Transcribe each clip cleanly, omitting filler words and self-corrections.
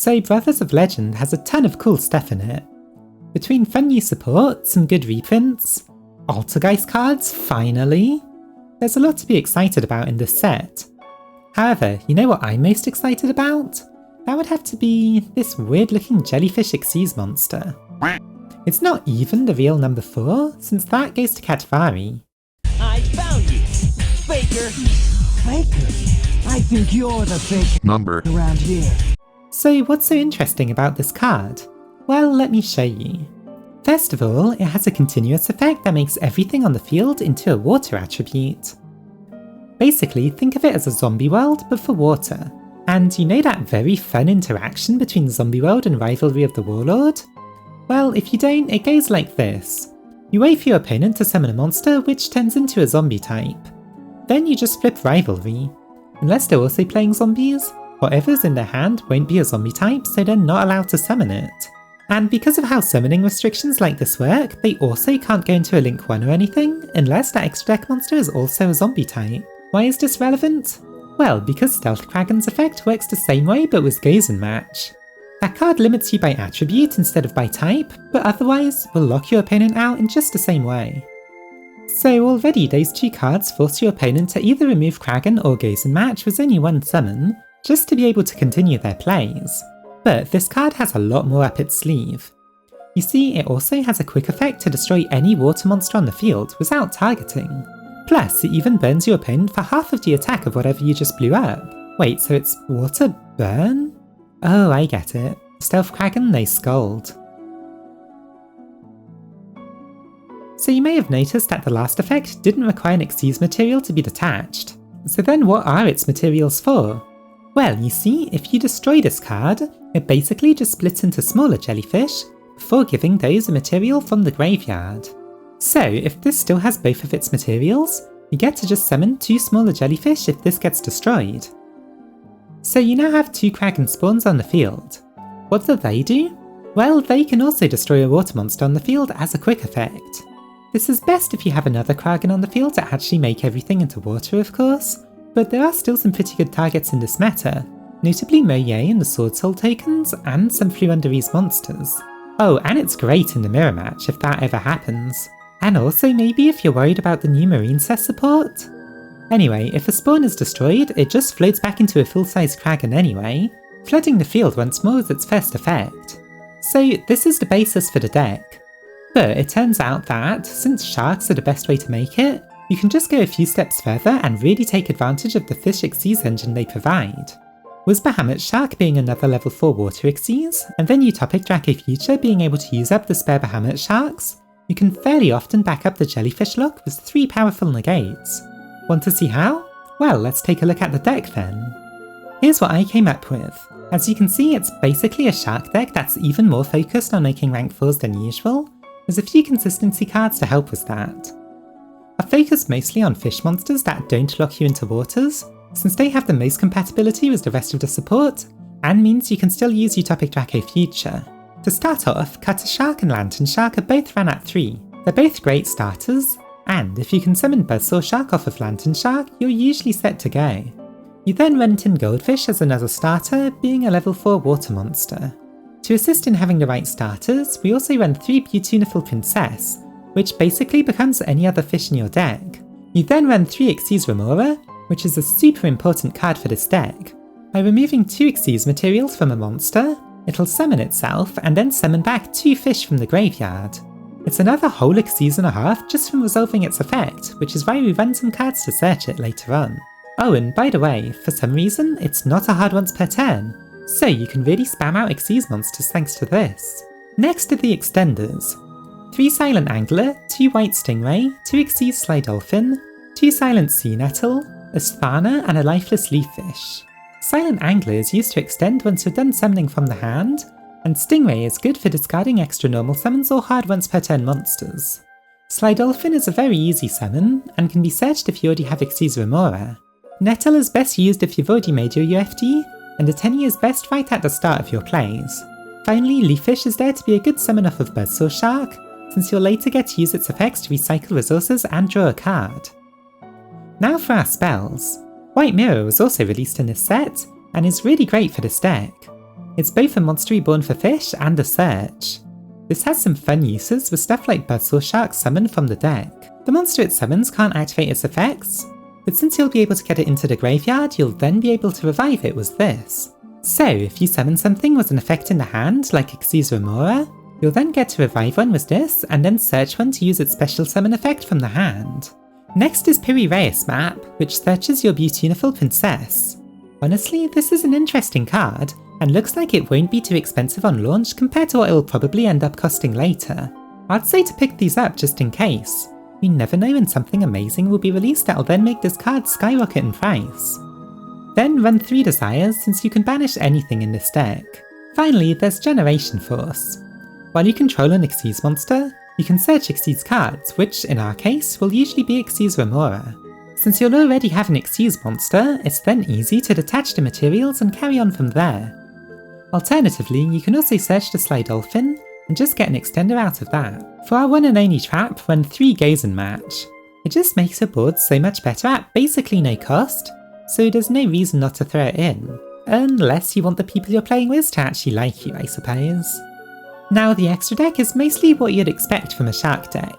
So Brothers of Legend has a ton of cool stuff in it. Between fun new support, some good reprints, Altergeist cards, finally! There's a lot to be excited about in this set. However, you know what I'm most excited about? That would have to be this weird looking jellyfish Xyz monster. It's not even the real number 4, since that goes to Katvari. I found you, faker! Faker? I think you're the fake number around here. So what's so interesting about this card? Well, let me show you. First of all, it has a continuous effect that makes everything on the field into a water attribute. Basically, think of it as a zombie world, but for water. And you know that very fun interaction between Zombie World and Rivalry of the Warlord? Well, if you don't, it goes like this. You wait for your opponent to summon a monster which turns into a zombie type. Then you just flip Rivalry. Unless they're also playing zombies, whatever's in their hand won't be a zombie type, so they're not allowed to summon it. And because of how summoning restrictions like this work, they also can't go into a Link 1 or anything, unless that extra deck monster is also a zombie type. Why is this relevant? Well, because Stealth Kragen's effect works the same way but with Gozen Match. That card limits you by attribute instead of by type, but otherwise will lock your opponent out in just the same way. So already those two cards force your opponent to either remove Kragen or Gozen Match with only one summon, just to be able to continue their plays. But this card has a lot more up its sleeve. You see, it also has a quick effect to destroy any water monster on the field without targeting. Plus, it even burns your opponent for half of the attack of whatever you just blew up. Wait, so it's water burn? Oh, I get it. Stealth Kragen, they Scald. So you may have noticed that the last effect didn't require an Xyz material to be detached. So then what are its materials for? Well, you see, if you destroy this card, it basically just splits into smaller jellyfish, before giving those a material from the graveyard. So if this still has both of its materials, you get to just summon 2 smaller jellyfish if this gets destroyed. So you now have 2 Kragen spawns on the field. What do they do? Well, they can also destroy a water monster on the field as a quick effect. This is best if you have another Kragen on the field to actually make everything into water, of course, but there are still some pretty good targets in this meta, notably Moye and the Sword Soul tokens, and some Fluunderese monsters. Oh, and it's great in the mirror match if that ever happens. And also maybe if you're worried about the new Marine Cess support? Anyway, if a spawn is destroyed, it just floats back into a full-size Kragen anyway, flooding the field once more with its first effect. So this is the basis for the deck. But it turns out that, since sharks are the best way to make it, you can just go a few steps further and really take advantage of the fish Xyz engine they provide. With Bahamut Shark being another level 4 water Xyz, and then Utopic Draco Future being able to use up the spare Bahamut Sharks, you can fairly often back up the jellyfish lock with 3 powerful negates. Want to see how? Well, let's take a look at the deck then. Here's what I came up with. As you can see, it's basically a shark deck that's even more focused on making rank 4s than usual. There's a few consistency cards to help with that. I focus mostly on fish monsters that don't lock you into waters, since they have the most compatibility with the rest of the support, and means you can still use Utopic Draco Future. To start off, Cutter Shark and Lantern Shark are both ran at 3. They're both great starters, and if you can summon Buzzsaw Shark off of Lantern Shark, you're usually set to go. You then run Tin Goldfish as another starter, being a level 4 water monster. To assist in having the right starters, we also run 3 Beautiful Princess, which basically becomes any other fish in your deck. You then run 3 Xyz Remora, which is a super important card for this deck. By removing 2 Xyz materials from a monster, it'll summon itself and then summon back 2 fish from the graveyard. It's another whole Xyz and a half just from resolving its effect, which is why we run some cards to search it later on. Oh, and by the way, for some reason, it's not a hard once per turn, so you can really spam out Xyz monsters thanks to this. Next are the extenders. 3 Silent Angler, 2 White Stingray, 2 Xyz Sly Dolphin, 2 Silent Sea Nettle, a Sthana and a Lifeless Leaffish. Silent Angler is used to extend once you're done summoning from the hand, and Stingray is good for discarding extra normal summons or hard once per turn monsters. Sly Dolphin is a very easy summon, and can be searched if you already have Xyz Remora. Nettle is best used if you've already made your UFD, and Ateni is best right at the start of your plays. Finally, Leaffish is there to be a good summon off of Buzzsaw Shark, since you'll later get to use its effects to recycle resources and draw a card. Now for our spells. White Mirror was also released in this set, and is really great for this deck. It's both a monster reborn for fish and a search. This has some fun uses with stuff like Bahamut Shark summoned from the deck. The monster it summons can't activate its effects, but since you'll be able to get it into the graveyard, you'll then be able to revive it with this. So if you summon something with an effect in the hand, like Yugioh Remora, you'll then get to revive one with this, and then search one to use its special summon effect from the hand. Next is Piraeus map, which searches your beautiful princess. Honestly, this is an interesting card, and looks like it won't be too expensive on launch compared to what it will probably end up costing later. I'd say to pick these up just in case. You never know when something amazing will be released that'll then make this card skyrocket in price. Then run 3 desires since you can banish anything in this deck. Finally, there's Generation Force. While you control an Xyz monster, you can search Xyz cards, which in our case will usually be Yugioh Remora. Since you'll already have an Xyz monster, it's then easy to detach the materials and carry on from there. Alternatively, you can also search the Sly Dolphin and just get an extender out of that. For our one and only trap, run 3 Gozen Match. It just makes your board so much better at basically no cost, so there's no reason not to throw it in. Unless you want the people you're playing with to actually like you, I suppose. Now the extra deck is mostly what you'd expect from a Shark deck.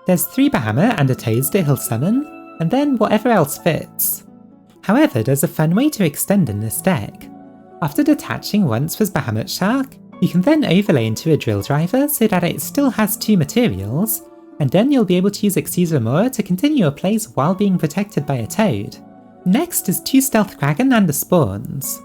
There's 3 Bahamut and a Toad that he'll summon, and then whatever else fits. However, there's a fun way to extend in this deck. After detaching once with Bahamut Shark, you can then overlay into a drill driver so that it still has 2 materials, and then you'll be able to use Yugioh Remora to continue your plays while being protected by a Toad. Next is 2 Stealth Kragen and the Spawns.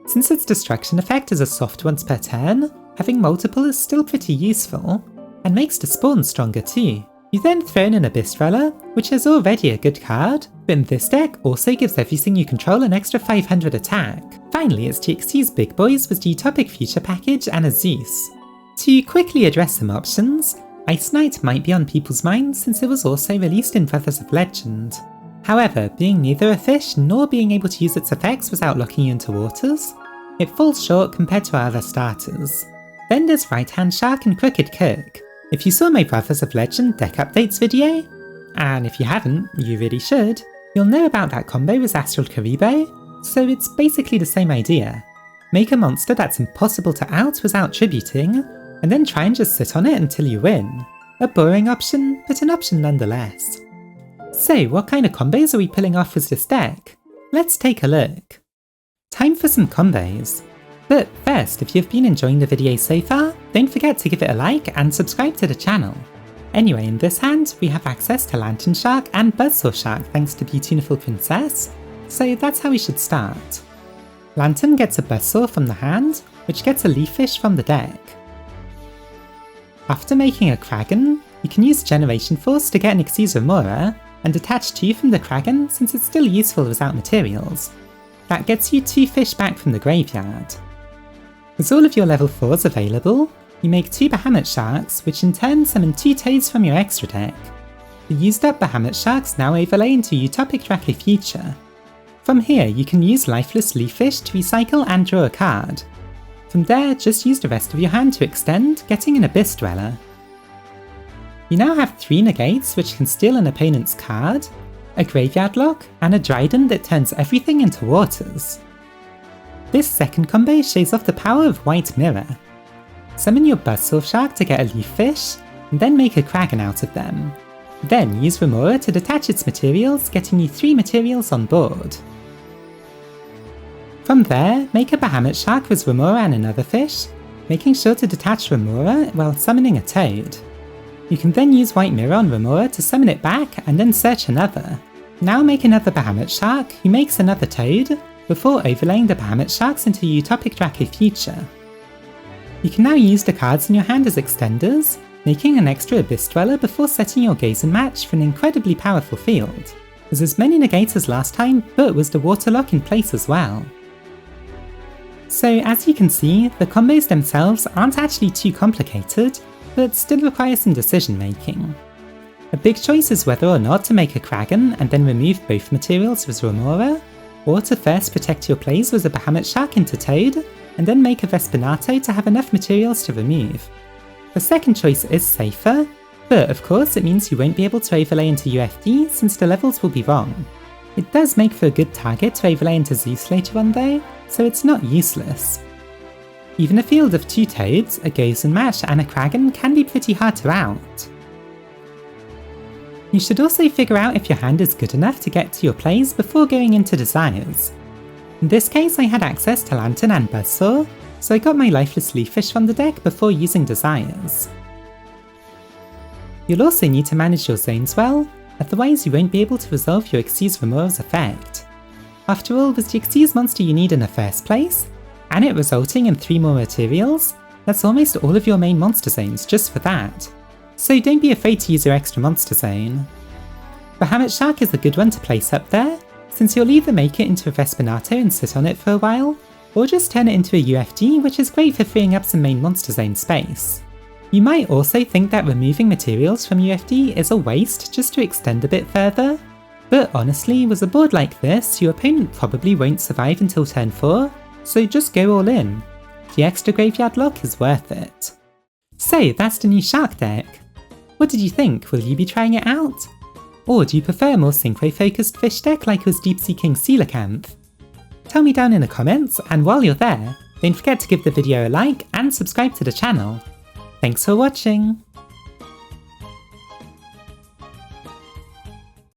Since its destruction effect is a soft once per turn, having multiple is still pretty useful, and makes the Spawn stronger too. You then throw in an Abyss Dweller, which is already a good card, but in this deck also gives everything you control an extra 500 attack. Finally, it's to Xyz big boys with the Utopic Future package and a Zeus. To quickly address some options, Ice Knight might be on people's minds since it was also released in Brothers of Legend. However, being neither a fish nor being able to use its effects without locking you into waters, it falls short compared to our other starters. Then there's Right Hand Shark and Crooked Cook. If you saw my Brothers of Legend deck updates video, and if you haven't, you really should, you'll know about that combo with Astral Karibo, so it's basically the same idea. Make a monster that's impossible to out without tributing, and then try and just sit on it until you win. A boring option, but an option nonetheless. So what kind of combos are we pulling off with this deck? Let's take a look. Time for some combos. But first, if you've been enjoying the video so far, don't forget to give it a like and subscribe to the channel. Anyway, in this hand, we have access to Lantern Shark and Buzzsaw Shark thanks to Beautiful Princess, so that's how we should start. Lantern gets a Buzzsaw from the hand, which gets a Leaf Fish from the deck. After making a Kragen, you can use Generation Force to get an Yugioh Remora, and detach 2 from the Kragen since it's still useful without materials. That gets you 2 fish back from the graveyard. With all of your level 4s available, you make 2 Bahamut Sharks, which in turn summon 2 Toads from your extra deck. The used up Bahamut Sharks now overlay into Utopic Draco Future. From here, you can use Lifeless Leaf Fish to recycle and draw a card. From there, just use the rest of your hand to extend, getting an Abyss Dweller. You now have 3 negates which can steal an opponent's card, a Graveyard Lock, and a Dryden that turns everything into waters. This second combo shows off the power of White Mirror. Summon your Buzzsaw Shark to get a Leaf Fish, and then make a Kragen out of them. Then use Remora to detach its materials, getting you 3 materials on board. From there, make a Bahamut Shark with Remora and another fish, making sure to detach Remora while summoning a Toad. You can then use White Mirror on Remora to summon it back and then search another. Now make another Bahamut Shark who makes another Toad, before overlaying the Bahamut Sharks into Utopic Draco Future. You can now use the cards in your hand as extenders, making an extra Abyss Dweller before setting your Gozen Match for an incredibly powerful field. There's as many negates as last time, but was the Water Lock in place as well. So as you can see, the combos themselves aren't actually too complicated, but still require some decision making. A big choice is whether or not to make a Kragen and then remove both materials with Remora, or to first protect your plays with a Bahamut Shark into Toad, and then make a Vespinato to have enough materials to remove. The second choice is safer, but of course it means you won't be able to overlay into UFD since the levels will be wrong. It does make for a good target to overlay into Zeus later on though, so it's not useless. Even a field of 2 Toads, a Gozen Match and a Kragen can be pretty hard to out. You should also figure out if your hand is good enough to get to your plays before going into desires. In this case I had access to Lantern and Buzzsaw, so I got my lifeless leaffish from the deck before using desires. You'll also need to manage your zones well, otherwise you won't be able to resolve your Xyz Remor's effect. After all, was the Xyz monster you need in the first place, and it resulting in 3 more materials? That's almost all of your main monster zones just for that. So don't be afraid to use your extra monster zone. Bahamut Shark is a good one to place up there, since you'll either make it into a Vespinato and sit on it for a while, or just turn it into a UFD, which is great for freeing up some main monster zone space. You might also think that removing materials from UFD is a waste just to extend a bit further, but honestly, with a board like this, your opponent probably won't survive until turn 4, so just go all in. The extra graveyard lock is worth it. So that's the new Shark deck. What did you think? Will you be trying it out? Or do you prefer a more synchro-focused fish deck like was Deep Sea King Coelacanth? Tell me down in the comments, and while you're there, don't forget to give the video a like and subscribe to the channel. Thanks for watching!